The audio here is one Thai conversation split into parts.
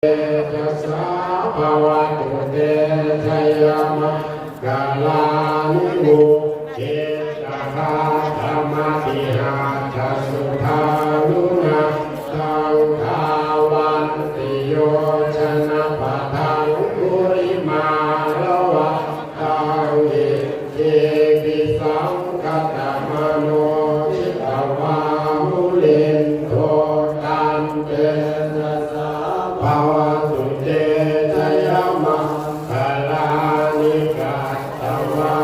จัสสะภะวะตุเตชะยามะกาลานิโมเจตคาธรรมติหาจัสสุทานุนาสังฆาวันติโยชนะปะทังปุริมาละวะตังเอเจปิสังกัตตมโนชิตวามุเลนโทตันเตนะสะภะวะตุเตชะยามะกาลานิกาตวา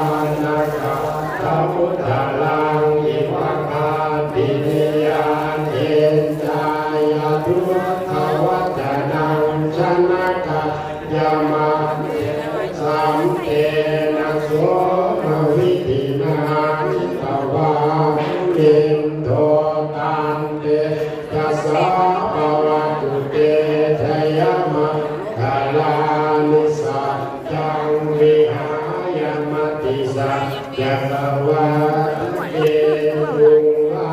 นะกะสมุทธาลังอิวะคาตินิยาเตจายาทุทวัจนังชนะกะยามะสัมเตนะโสมวิตินาจิตวามุเลนโทตันเตยัสสะภะวะตุเตชะยามะกาลานิสัจจังวิหายมติสัจจะวะเตตุงวา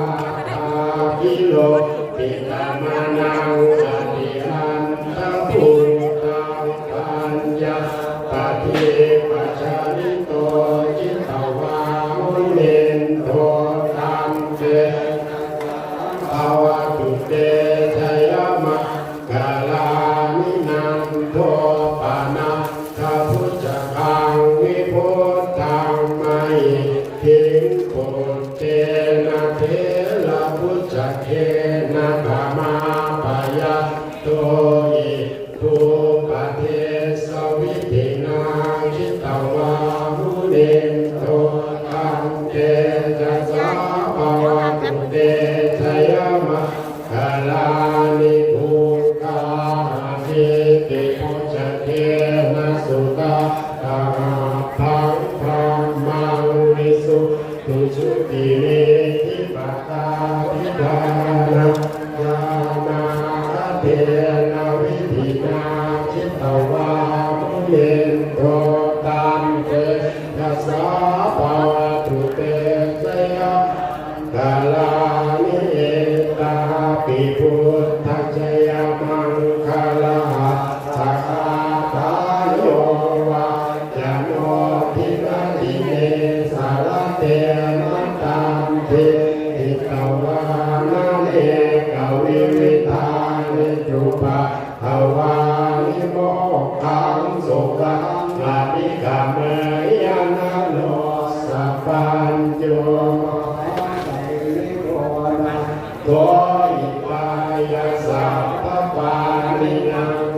ทาภิโลติตามะนังอติหันตปุญญังปัญญาปฏิปัจจาริโตจิตตวามุเลนโทตันเตภาวะตุเตชะยามะกาลานินันโทปานะทาพุจจังวิพุทธังมัยทิงปุตเตนะเทระพุจเทนะกามาปายะโตอิภูปะเทสวิตินาจิตตวามุเลนโทตันเตจัสสะภะวะตุเตชะยามะกาลานิภูกาภิติพุจเทนะสุตตาภังพระมังวิสุตุชุติเมธิปัตตาภิทานัญาณาเทนะวิธินาจิตตวา